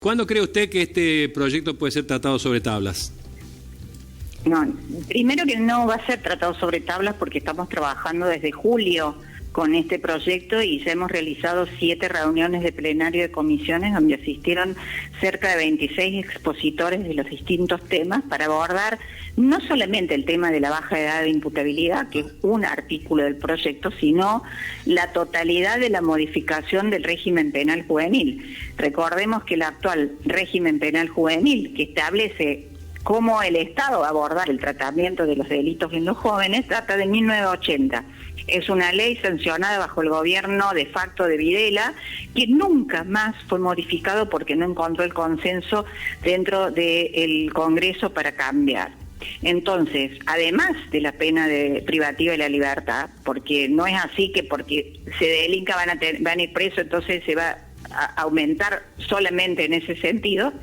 ¿Cuándo cree usted que este proyecto puede ser tratado sobre tablas? No, primero que no va a ser tratado sobre tablas porque estamos trabajando desde julio con este proyecto y ya hemos realizado 7 reuniones de plenario de comisiones donde asistieron cerca de 26 expositores de los distintos temas para abordar no solamente el tema de la baja edad de imputabilidad, que es un artículo del proyecto, sino la totalidad de la modificación del régimen penal juvenil. Recordemos que el actual régimen penal juvenil, que establece cómo el Estado va a abordar el tratamiento de los delitos en los jóvenes, data de 1980. Es una ley sancionada bajo el gobierno de facto de Videla, que nunca más fue modificado porque no encontró el consenso dentro del Congreso para cambiar. Entonces, además de la pena privativa de la libertad, porque no es así que porque se delinca van a ir presos, entonces se va a aumentar solamente en ese sentido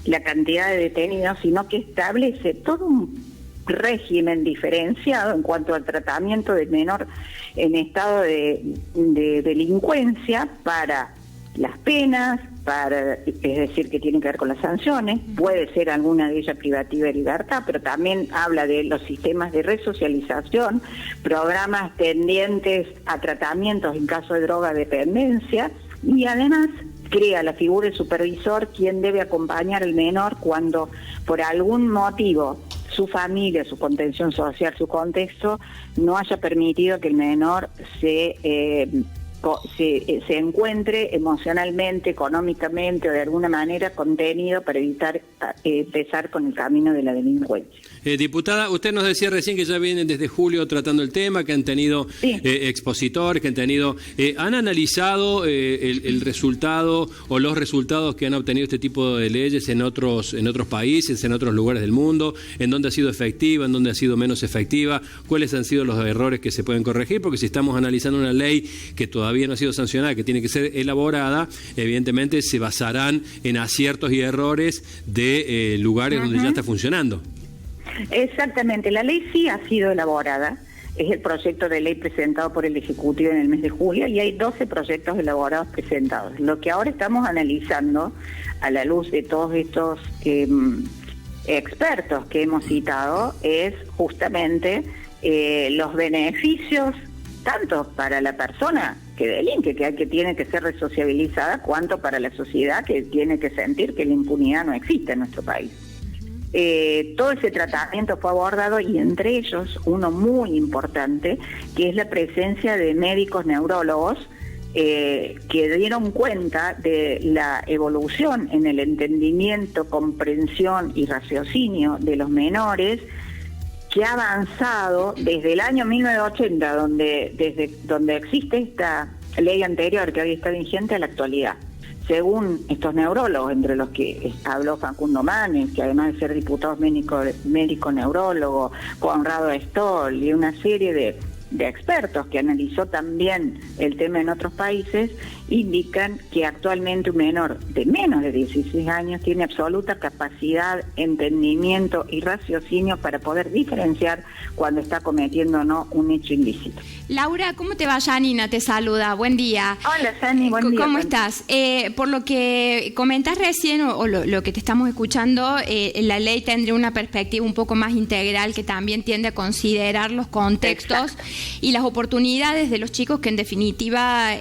la cantidad de detenidos, sino que establece todo un régimen diferenciado en cuanto al tratamiento del menor en estado de delincuencia para las penas, es decir, que tiene que ver con las sanciones, puede ser alguna de ellas privativa de libertad, pero también habla de los sistemas de resocialización, programas tendientes a tratamientos en caso de drogadependencia y además crea la figura del supervisor, quien debe acompañar al menor cuando por algún motivo su familia, su contención social, su contexto, no haya permitido que el menor se encuentre emocionalmente, económicamente o de alguna manera contenido para evitar empezar con el camino de la delincuencia. Diputada, usted nos decía recién que ya vienen desde julio tratando el tema, que han tenido expositores, que han tenido... ¿Han analizado el resultado o los resultados que han obtenido este tipo de leyes en otros países, en otros lugares del mundo? ¿En dónde ha sido efectiva, en dónde ha sido menos efectiva? ¿Cuáles han sido los errores que se pueden corregir? Porque si estamos analizando una ley que todavía no ha sido sancionada, que tiene que ser elaborada, evidentemente se basarán en aciertos y errores de lugares donde ya está funcionando. Exactamente, la ley sí ha sido elaborada, es el proyecto de ley presentado por el Ejecutivo en el mes de julio y hay 12 proyectos elaborados presentados. Lo que ahora estamos analizando a la luz de todos estos expertos que hemos citado es justamente los beneficios tanto para la persona que delinque, que tiene que ser resociabilizada, cuanto para la sociedad que tiene que sentir que la impunidad no existe en nuestro país. Todo ese tratamiento fue abordado y entre ellos uno muy importante, que es la presencia de médicos neurólogos que dieron cuenta de la evolución en el entendimiento, comprensión y raciocinio de los menores, que ha avanzado desde el año 1980, donde existe esta ley anterior que hoy está vigente, a la actualidad. Según estos neurólogos, entre los que habló Facundo Manes, que además de ser diputado médico neurólogo, Conrado Stoll y una serie de expertos que analizó también el tema en otros países, indican que actualmente un menor de menos de 16 años tiene absoluta capacidad, entendimiento y raciocinio para poder diferenciar cuando está cometiendo o no un hecho ilícito. Laura, ¿cómo te va? Janina te saluda, buen día. Hola, Jani, buen día. ¿Cómo estás? Por lo que comentás recién, o lo que te estamos escuchando, la ley tendría una perspectiva un poco más integral que también tiende a considerar los contextos y las oportunidades de los chicos, que en definitiva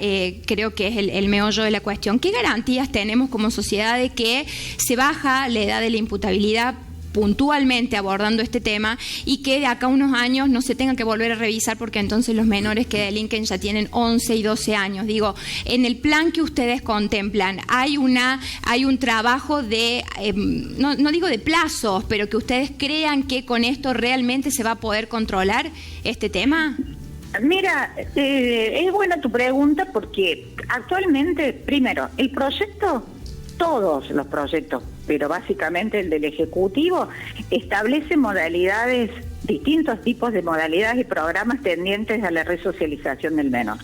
creo que es el meollo de la cuestión. ¿Qué garantías tenemos como sociedad de que se baja la edad de la imputabilidad puntualmente abordando este tema y que de acá a unos años no se tenga que volver a revisar porque entonces los menores que delinquen ya tienen 11 y 12 años? Digo, en el plan que ustedes contemplan, hay un trabajo de, no digo de plazos, pero que ustedes crean que con esto realmente se va a poder controlar este tema. Mira, es buena tu pregunta porque actualmente, primero, el proyecto, todos los proyectos, pero básicamente el del Ejecutivo, establece modalidades, distintos tipos de modalidades y programas tendientes a la resocialización del menor.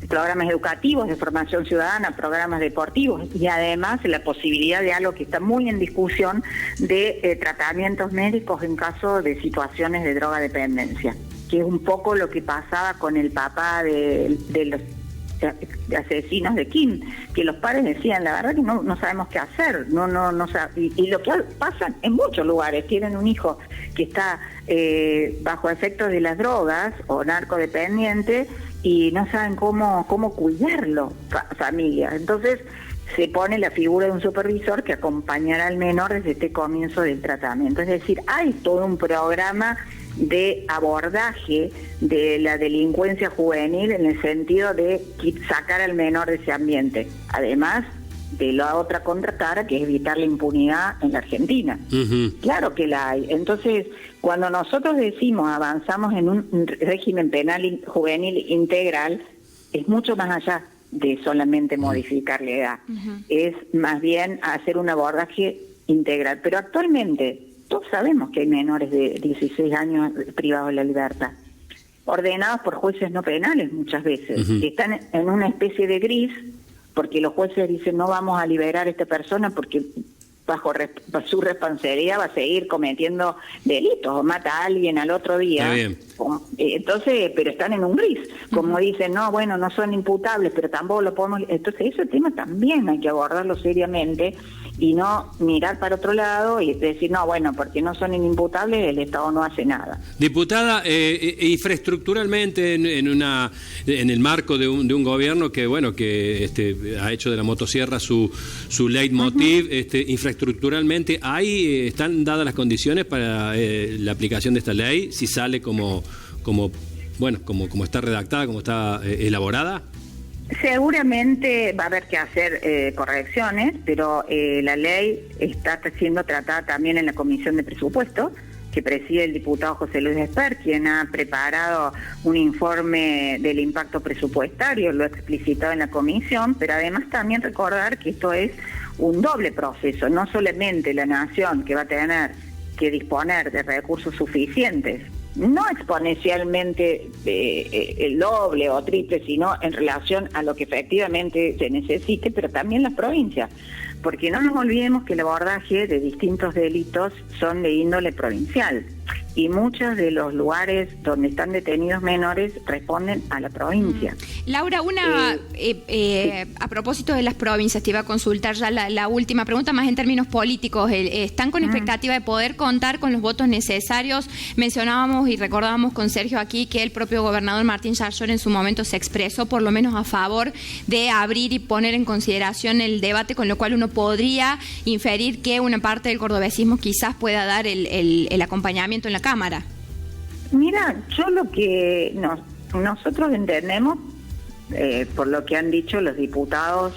Programas educativos, de formación ciudadana, programas deportivos y además la posibilidad de algo que está muy en discusión de tratamientos médicos en caso de situaciones de drogadependencia, que es un poco lo que pasaba con el papá de asesinos de Kim, que los padres decían, la verdad que no sabemos qué hacer, y lo que pasa en muchos lugares, tienen un hijo que está bajo efectos de las drogas o narcodependiente y no saben cómo cuidarlo, familia. Entonces se pone la figura de un supervisor que acompañará al menor desde este comienzo del tratamiento. Es decir, hay todo un programa de abordaje de la delincuencia juvenil en el sentido de sacar al menor de ese ambiente. Además de la otra contracara, que es evitar la impunidad en la Argentina. Claro que la hay. Entonces, cuando nosotros decimos avanzamos en un régimen penal juvenil integral, es mucho más allá de solamente modificar la edad. Es más bien hacer un abordaje integral. Pero actualmente todos sabemos que hay menores de 16 años privados de la libertad, ordenados por jueces no penales muchas veces, que están en una especie de gris, porque los jueces dicen no vamos a liberar a esta persona porque bajo su responsabilidad va a seguir cometiendo delitos o mata a alguien al otro día. Entonces, pero están en un gris, como dicen, no, bueno, no son imputables, pero tampoco lo podemos. Entonces ese tema también hay que abordarlo seriamente y no mirar para otro lado y decir, no, bueno, porque no son inimputables, el Estado no hace nada. Diputada, infraestructuralmente en el marco de un gobierno que, bueno, que ha hecho de la motosierra su leitmotiv, infraestructuralmente, ¿ahí están dadas las condiciones para la aplicación de esta ley? Si sale como está redactada, como está elaborada. Seguramente va a haber que hacer correcciones, pero la ley está siendo tratada también en la Comisión de Presupuesto, que preside el diputado José Luis Esper, quien ha preparado un informe del impacto presupuestario, lo ha explicitado en la comisión, pero además también recordar que esto es un doble proceso, no solamente la Nación que va a tener que disponer de recursos suficientes, no exponencialmente el doble o triple, sino en relación a lo que efectivamente se necesite, pero también las provincias, porque no nos olvidemos que el abordaje de distintos delitos son de índole provincial y muchos de los lugares donde están detenidos menores responden a la provincia. Laura, a propósito de las provincias, te iba a consultar ya la última pregunta, más en términos políticos. ¿Están con expectativa de poder contar con los votos necesarios? Mencionábamos y recordábamos con Sergio aquí que el propio gobernador Martín Yarlor en su momento se expresó por lo menos a favor de abrir y poner en consideración el debate, con lo cual uno podría inferir que una parte del cordobesismo quizás pueda dar el acompañamiento en la Cámara. Mira, yo lo que nosotros entendemos, por lo que han dicho los diputados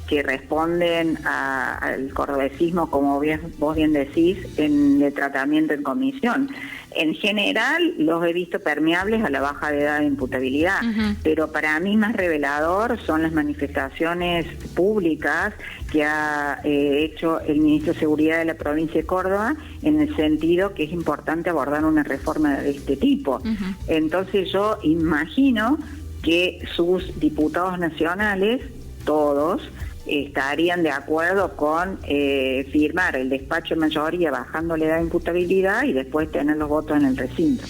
que responden al cordobesismo, como vos bien decís, en el tratamiento en comisión. En general los he visto permeables a la baja de edad de imputabilidad, pero para mí más revelador son las manifestaciones públicas que ha hecho el ministro de Seguridad de la provincia de Córdoba, en el sentido que es importante abordar una reforma de este tipo. Entonces yo imagino que sus diputados nacionales, todos, estarían de acuerdo con firmar el despacho de mayoría bajando la edad de imputabilidad y después tener los votos en el recinto.